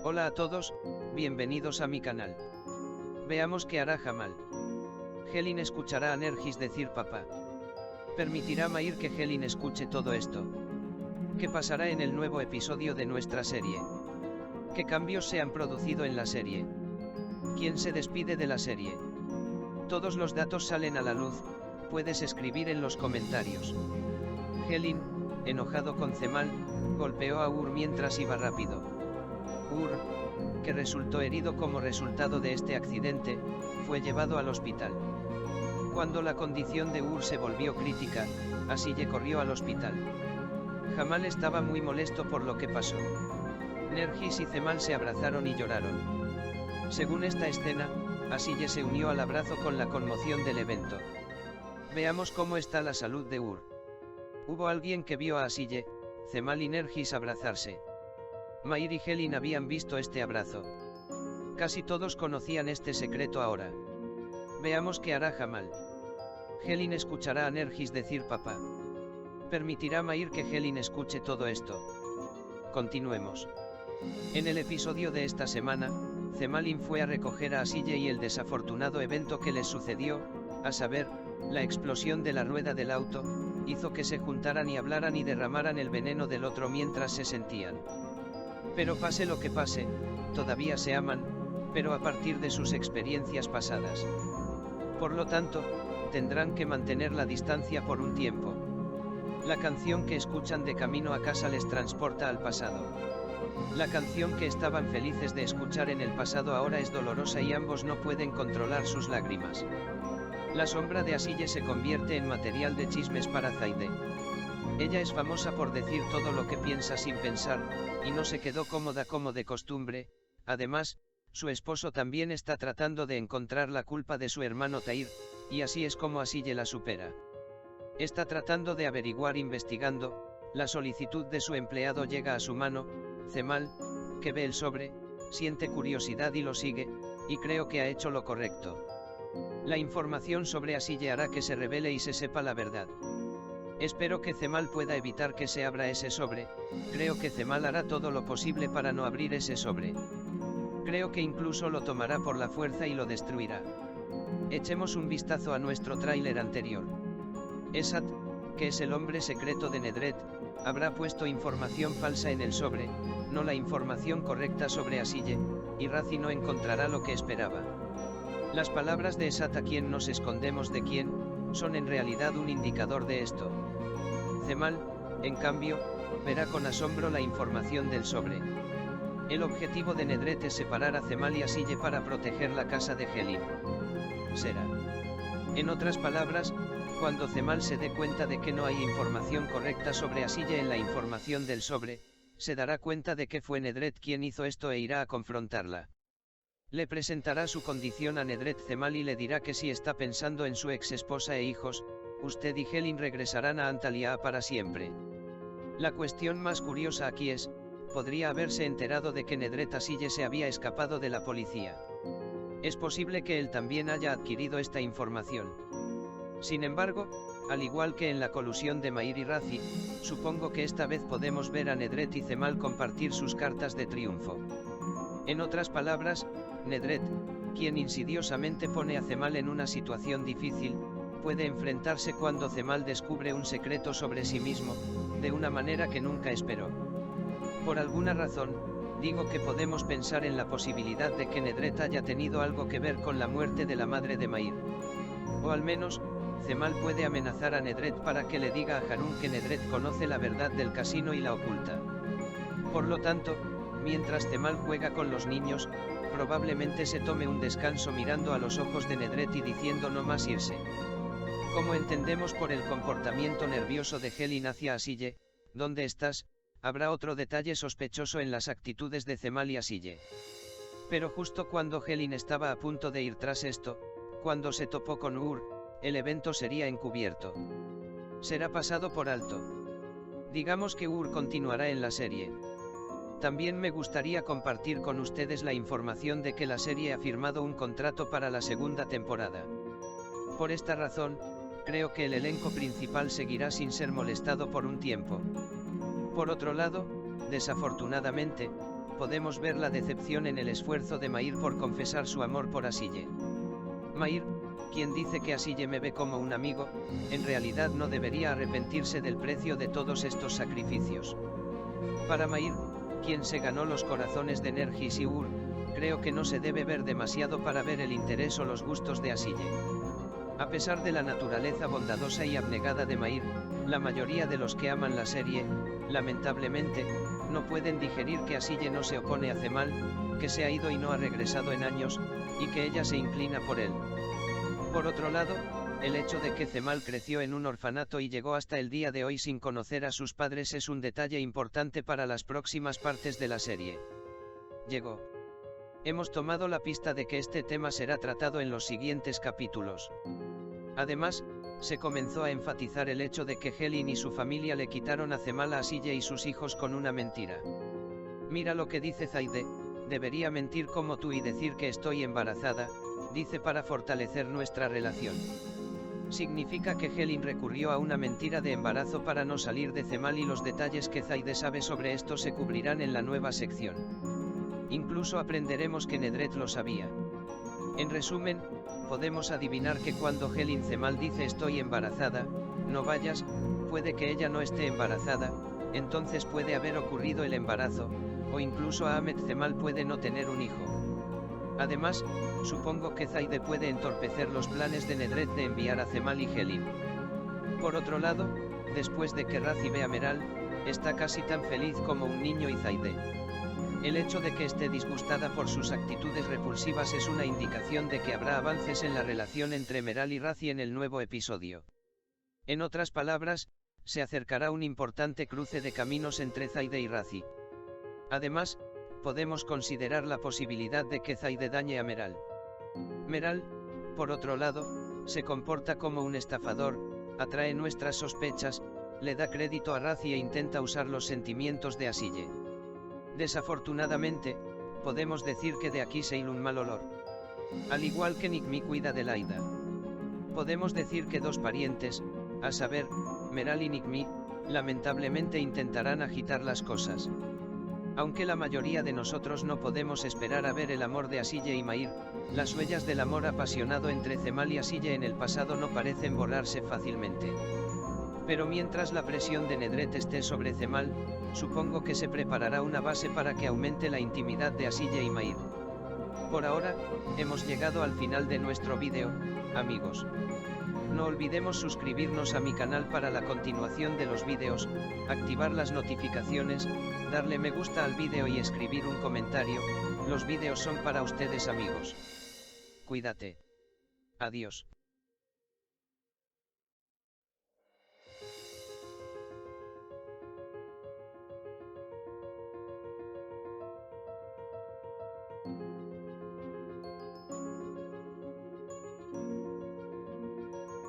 Hola a todos, bienvenidos a mi canal. Veamos qué hará Jamal. Helen escuchará a Nergis decir papá. ¿Permitirá Mayr que Helen escuche todo esto? ¿Qué pasará en el nuevo episodio de nuestra serie? ¿Qué cambios se han producido en la serie? ¿Quién se despide de la serie? Todos los datos salen a la luz, puedes escribir en los comentarios. Helen, enojado con Cemal, golpeó a Ur mientras iba rápido. Ur, que resultó herido como resultado de este accidente, fue llevado al hospital. Cuando la condición de Ur se volvió crítica, Asille corrió al hospital. Jamal estaba muy molesto por lo que pasó. Nergis y Cemal se abrazaron y lloraron. Según esta escena, Asille se unió al abrazo con la conmoción del evento. Veamos cómo está la salud de Ur. Hubo alguien que vio a Asille, Cemal y Nergis abrazarse. Mayr y Helen habían visto este abrazo. Casi todos conocían este secreto ahora. Veamos qué hará Jamal. Helen escuchará a Nergis decir papá. ¿Permitirá Mayr que Helen escuche todo esto? Continuemos. En el episodio de esta semana, Cemalin fue a recoger a Asille y el desafortunado evento que les sucedió, a saber, la explosión de la rueda del auto, hizo que se juntaran y hablaran y derramaran el veneno del otro mientras se sentían. Pero pase lo que pase, todavía se aman, pero a partir de sus experiencias pasadas. Por lo tanto, tendrán que mantener la distancia por un tiempo. La canción que escuchan de camino a casa les transporta al pasado. La canción que estaban felices de escuchar en el pasado ahora es dolorosa y ambos no pueden controlar sus lágrimas. La sombra de Asille se convierte en material de chismes para Zaide. Ella es famosa por decir todo lo que piensa sin pensar, y no se quedó cómoda como de costumbre. Además, su esposo también está tratando de encontrar la culpa de su hermano Tahir, y así es como Asille la supera. Está tratando de averiguar investigando, la solicitud de su empleado llega a su mano, Cemal, que ve el sobre, siente curiosidad y lo sigue, y creo que ha hecho lo correcto. La información sobre Asille hará que se revele y se sepa la verdad. Espero que Cemal pueda evitar que se abra ese sobre, creo que Cemal hará todo lo posible para no abrir ese sobre. Creo que incluso lo tomará por la fuerza y lo destruirá. Echemos un vistazo a nuestro tráiler anterior. Esat, que es el hombre secreto de Nedret, habrá puesto información falsa en el sobre, no la información correcta sobre Asille, y Razi no encontrará lo que esperaba. Las palabras de Esat, a quien nos escondemos de quién, son en realidad un indicador de esto. Cemal, en cambio, verá con asombro la información del sobre. El objetivo de Nedret es separar a Cemal y Asille para proteger la casa de Helen. Será. En otras palabras, cuando Cemal se dé cuenta de que no hay información correcta sobre Asille en la información del sobre, se dará cuenta de que fue Nedret quien hizo esto e irá a confrontarla. Le presentará su condición a Nedret Cemal y le dirá que si está pensando en su ex esposa e hijos, usted y Helen regresarán a Antalya para siempre. La cuestión más curiosa aquí es, podría haberse enterado de que Nedret Asille se había escapado de la policía. Es posible que él también haya adquirido esta información. Sin embargo, al igual que en la colusión de Mayr y Razi, supongo que esta vez podemos ver a Nedret y Cemal compartir sus cartas de triunfo. En otras palabras, Nedret, quien insidiosamente pone a Cemal en una situación difícil, puede enfrentarse cuando Cemal descubre un secreto sobre sí mismo, de una manera que nunca esperó. Por alguna razón, digo que podemos pensar en la posibilidad de que Nedret haya tenido algo que ver con la muerte de la madre de Mayr. O al menos, Cemal puede amenazar a Nedret para que le diga a Harun que Nedret conoce la verdad del casino y la oculta. Por lo tanto, mientras Cemal juega con los niños, probablemente se tome un descanso mirando a los ojos de Nedret y diciendo no más irse. Como entendemos por el comportamiento nervioso de Helen hacia Asille, ¿dónde estás? Habrá otro detalle sospechoso en las actitudes de Cemal y Asille. Pero justo cuando Helen estaba a punto de ir tras esto, cuando se topó con Ur, el evento sería encubierto. Será pasado por alto. Digamos que Ur continuará en la serie. También me gustaría compartir con ustedes la información de que la serie ha firmado un contrato para la segunda temporada. Por esta razón, creo que el elenco principal seguirá sin ser molestado por un tiempo. Por otro lado, desafortunadamente, podemos ver la decepción en el esfuerzo de Mair por confesar su amor por Asille. Mair, quien dice que Asille me ve como un amigo, en realidad no debería arrepentirse del precio de todos estos sacrificios. Para Mair, quien se ganó los corazones de Nergis y Ur, creo que no se debe ver demasiado para ver el interés o los gustos de Asille. A pesar de la naturaleza bondadosa y abnegada de Mair, la mayoría de los que aman la serie, lamentablemente, no pueden digerir que Asille no se opone a Cemal, que se ha ido y no ha regresado en años, y que ella se inclina por él. Por otro lado, el hecho de que Cemal creció en un orfanato y llegó hasta el día de hoy sin conocer a sus padres es un detalle importante para las próximas partes de la serie. Llegó. Hemos tomado la pista de que este tema será tratado en los siguientes capítulos. Además, se comenzó a enfatizar el hecho de que Helin y su familia le quitaron a Cemal a Asille y sus hijos con una mentira. Mira lo que dice Zaide, debería mentir como tú y decir que estoy embarazada, dice para fortalecer nuestra relación. Significa que Helin recurrió a una mentira de embarazo para no salir de Cemal y los detalles que Zaide sabe sobre esto se cubrirán en la nueva sección. Incluso aprenderemos que Nedret lo sabía. En resumen, podemos adivinar que cuando Helin Cemal dice estoy embarazada, no vayas, puede que ella no esté embarazada, entonces puede haber ocurrido el embarazo, o incluso Ahmed Cemal puede no tener un hijo. Además, supongo que Zaide puede entorpecer los planes de Nedret de enviar a Cemal y Helin. Por otro lado, después de que Razi ve a Meral, está casi tan feliz como un niño y Zaide. El hecho de que esté disgustada por sus actitudes repulsivas es una indicación de que habrá avances en la relación entre Meral y Razi en el nuevo episodio. En otras palabras, se acercará un importante cruce de caminos entre Zaide y Razi. Además, podemos considerar la posibilidad de que Zaide dañe a Meral. Meral, por otro lado, se comporta como un estafador, atrae nuestras sospechas, le da crédito a Razi e intenta usar los sentimientos de Asille. Desafortunadamente, podemos decir que de aquí se hila un mal olor. Al igual que Nikmi cuida de Laida. Podemos decir que dos parientes, a saber, Meral y Nikmi, lamentablemente intentarán agitar las cosas. Aunque la mayoría de nosotros no podemos esperar a ver el amor de Asille y Mair, las huellas del amor apasionado entre Cemal y Asille en el pasado no parecen borrarse fácilmente. Pero mientras la presión de Nedret esté sobre Cemal, supongo que se preparará una base para que aumente la intimidad de Asille y Mair. Por ahora, hemos llegado al final de nuestro vídeo, amigos. No olvidemos suscribirnos a mi canal para la continuación de los vídeos, activar las notificaciones, darle me gusta al vídeo y escribir un comentario. Los vídeos son para ustedes, amigos. Cuídate. Adiós.